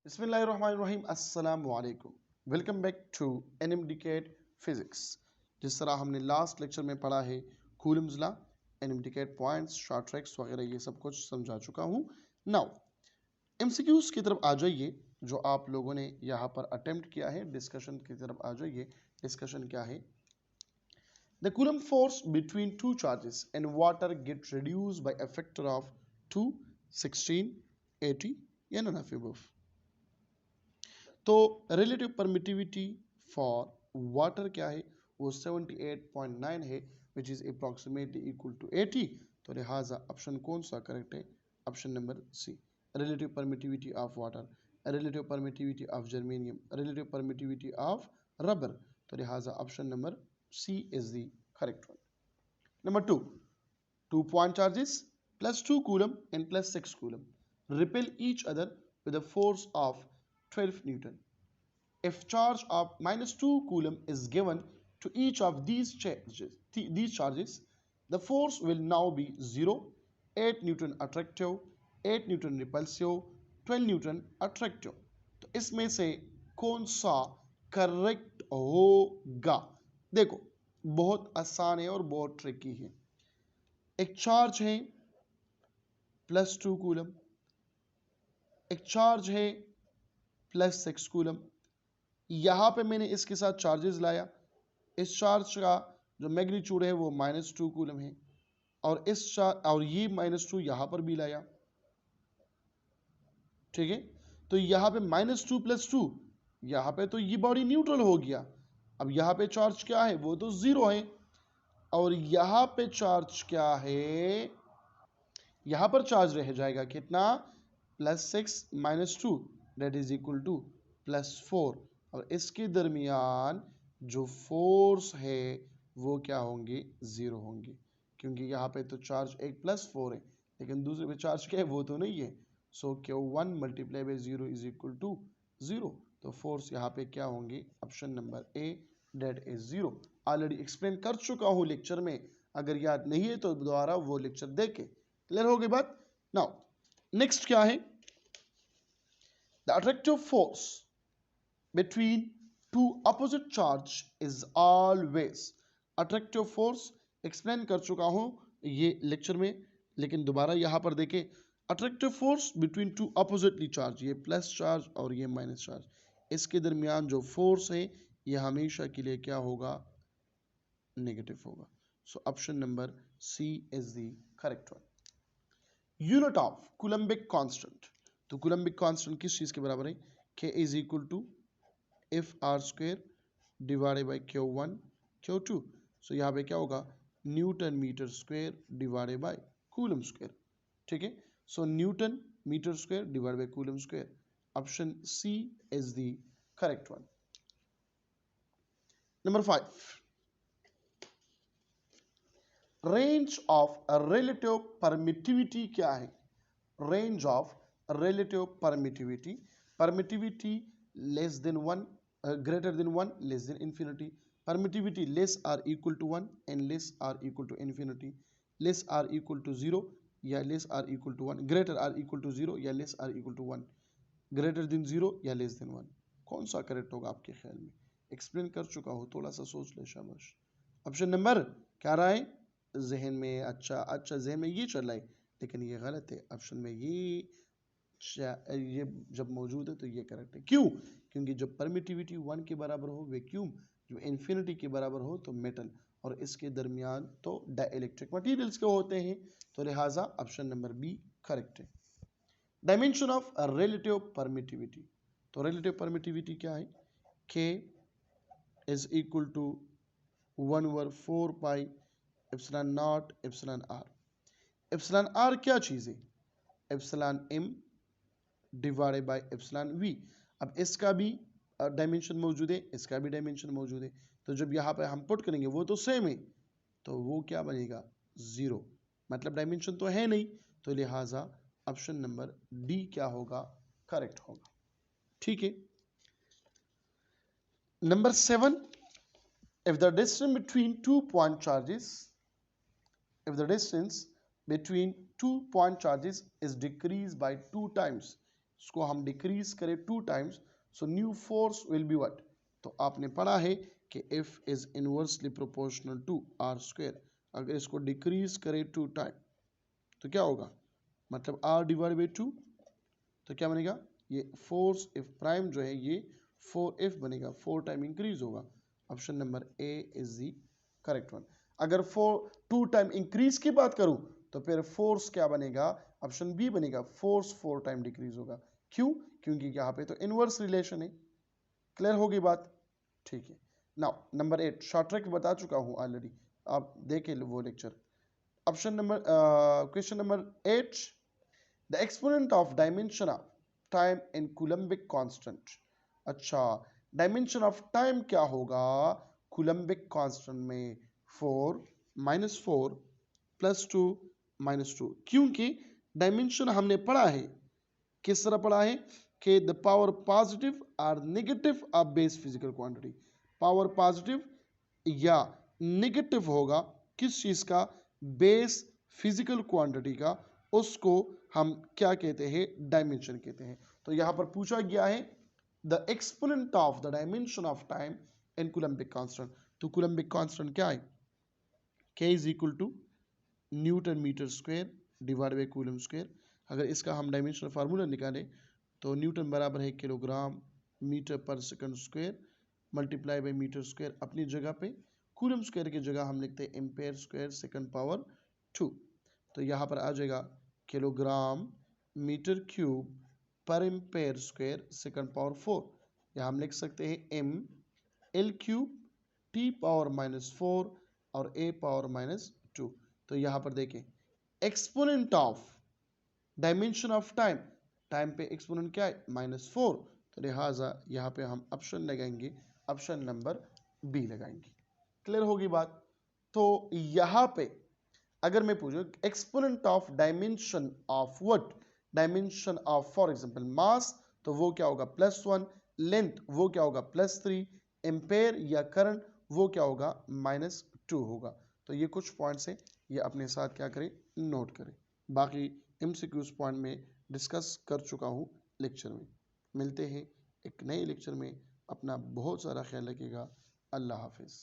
बिस्मिल्लाहिर्रहमानिर्रहीम अस्सलामु अलैकुम। Welcome back to NMDCAT physics. जिस तरह हमने लास्ट लेक्चर में पढ़ा है Coulomb's law, NMDCAT points, short tracks वगैरह ये सब कुछ समझा चुका हूँ। नाउ एमसीक्यूज की तरफ आ जाइए, जो आप लोगों ने यहाँ पर अटेम्प्ट किया है। डिस्कशन की तरफ आ जाइए। डिस्कशन क्या है? The Coulomb force between two charges and water get reduced by a factor of 2, 16, 80 या none of above। तो रिलेटिव परमिटिविटी फॉर वाटर क्या है? वो 78.9 है, which is approximately equal to 80। तो लिहाजा ऑप्शन कौन सा करेक्ट है? Option number C, relative permittivity of water, relative permittivity of germanium, relative permittivity of rubber. तो लिहाजा option number C is the correct one. Number two, 2 point charges plus 2 coulomb and plus 6 coulomb repel each other with a force of 12 Newton. If charge of minus 2 coulomb is given to each of these charges, the force will now be 0, 8 Newton attractive, 8 Newton repulsive, 12 Newton attractive। तो इसमें से कौन सा correct होगा? देखो, बहुत आसान है और बहुत ट्रिकी है। एक चार्ज है प्लस 2 कूलम, एक चार्ज है प्लस 6 कूलम। यहां पे मैंने इसके साथ चार्जेस लाया। इस चार्ज का जो मैग्नीट्यूड है वो -2 कूलम है, और और ये -2 यहां पर भी लाया। ठीक है, तो यहां पे -2 + 2, यहां पे तो ये बॉडी न्यूट्रल हो गया। अब यहां पे चार्ज क्या है? वो तो 0 है। और यहां पे चार्ज क्या है? यहां पर चार्ज रह जाएगा कितना? +6 - 2 दैट इज इक्वल टू +4। और इसके दरमियान जो फोर्स है वो क्या होंगे? 0 होंगे, क्योंकि यहाँ पे तो चार्ज एक +4 है, लेकिन दूसरे पे चार्ज क्या है? वो तो नहीं है। So Q1 × 0 is equal to 0। तो फोर्स यहाँ पे क्या होंगे? Option number A, that is 0। Already explain कर चुका हूँ लेक्चर में, अगर याद नहीं है तो दोबारा वो लेक्चर देखे। क्लियर हो गई बात? नाउ नेक्स्ट क्या है? The attractive force between two opposite charge is always। Attractive force explain कर चुका हूं ये लेक्चर में, लेकिन दोबारा यहां पर देखें। Attractive force between two oppositely charge, ये प्लस चार्ज और ये माइनस चार्ज, इसके दरमियान जो फोर्स है ये हमेशा के लिए क्या होगा? नेगेटिव होगा। So option number C is the correct one. Unit of Coulombic constant. तो कूलम्बिक कांस्टेंट किस चीज के बराबर है? K is equal to F R square divided by Q1 Q2। So यहाँ पे क्या होगा? Newton metre square divided by coulomb square. ठीक है, so newton metre square divided by coulomb square. Option C is the correct one. Number 5, range of relative permittivity क्या है? Range of relative permittivity, permittivity less than 1, greater than 1, less than infinity, permittivity less or equal to 1 and less or equal to infinity, less or equal to 0 या less or equal to 1, greater or equal to 0 या less or equal to 1, greater than 0 या less than 1। कौन सा correct होगा आपके ख्याल में? Explain कर चुका हूँ, थोड़ा सा सोच ले शाबाश। ऑप्शन नंबर क्या रहा है जहन में? अच्छा जहन में ये चल रहा है, लेकिन ये गलत है। ऑप्शन में ये जब मौजूद है तो ये करेक्ट है। क्यों? क्योंकि जब परमिटिविटी 1 के बराबर हो वैक्यूम, जो इन्फिनिटी के बराबर हो तो मेटल, और इसके दरमियान तो डाइलेक्ट्रिक मटेरियल्स के होते हैं। तो लिहाजा ऑप्शन नंबर बी करेक्ट है। Dimension of relative permittivity. तो रिलेटिव परमिटिविटी क्या है? K is equal to 1/4 pi epsilon naught epsilon R. Epsilon R क्या चीज है? Epsilon m divided by epsilon v। अब इसका भी डायमेंशन मौजूद है, इसका भी डायमेंशन मौजूद है। तो जब यहाँ पे हम पुट करेंगे वो तो सेम है, तो वो क्या बनेगा? 0, मतलब डायमेंशन तो है नहीं। तो लिहाजा ऑप्शन नंबर डी क्या होगा? करेक्ट होगा। ठीक है। Number 7, if the distance between 2 point charges, if the distance between 2 point charges is decreased by 2 times उसको हम डिक्रीज करें 2 times, so new force will be what? तो आपने पढ़ा है कि F is inversely proportional to R square. अगर इसको डिक्रीज करें 2 टाइम तो क्या होगा? मतलब R डिवाइड बाई 2, तो क्या बनेगा? ये फोर्स F प्राइम जो है ये 4F बनेगा, 4 टाइम इंक्रीज होगा। Option number A is the correct one. अगर 2 टाइम इंक्रीज की बात करूं तो फिर फोर्स क्या बनेगा? ऑप्शन बी बनेगा, फोर्स 4 टाइम डिक्रीज होगा। क्यों? क्योंकि यहाँ पे तो इनवर्स रिलेशन है। क्लियर होगी बात? ठीक है। नाउ नंबर 8 शॉर्ट ट्रिक बता चुका हूं ऑलरेडी, आप देखें वो lecture. Option number question number 8, the exponent of dimension of time in coulombic constant. अच्छा, डायमेंशन ऑफ टाइम क्या होगा कूलम्बिक कांस्टेंट में? 4 -4 +2 -2। क्योंकि डायमेंशन हमने पढ़ा है, किस तरह पढ़ा है कि द पावर पॉजिटिव और negative of base physical quantity. Power positive या नेगेटिव होगा किस चीज का? बेस फिजिकल क्वांटिटी का, उसको हम क्या कहते हैं? डायमेंशन कहते हैं। तो यहां पर पूछा गया है the exponent of the dimension of time in coulombic constant. तो कूलम्बिक कांस्टेंट क्या है? K is equal to newton metre square divide by coulomb square. अगर इसका हम डायमेंशनल फार्मूला निकालें तो न्यूटन बराबर है किलोग्राम मीटर पर second square multiply by metre square अपनी जगह पे, कूलम स्क्वायर की जगह हम लिखते हैं एम्पेयर स्क्वायर सेकंड पावर 2। तो यहाँ पर आ जाएगा किलोग्राम मीटर क्यूब पर एम्पेयर स्क्वायर सेकंड पावर 4। यहाँ हम लिख सकते हैं M L cube T power -4 और ए पावर -2। तो यहाँ पर देखें exponent of dimension of time, time पे एक्सपोनेंट क्या है? -4। तो लिहाजा यहाँ पे हम ऑप्शन लगाएंगे, ऑप्शन नंबर बी लगाएंगे। क्लियर होगी बात? तो यहाँ पे अगर मैं पूछूं exponent of dimension of what? Dimension of for example mass, तो वो क्या होगा? +1। लेंथ वो क्या होगा? +3। एम्पेयर या करंट वो क्या होगा? -2 होगा। तो ये कुछ पॉइंट्स हैं, ये अपने साथ क्या करें? नोट करें। बाकी एमसीक्यूज पॉइंट में डिस्कस कर चुका हूँ लेक्चर में। मिलते हैं एक नए लेक्चर में। अपना बहुत सारा ख्याल रखिएगा। अल्लाह हाफिज़।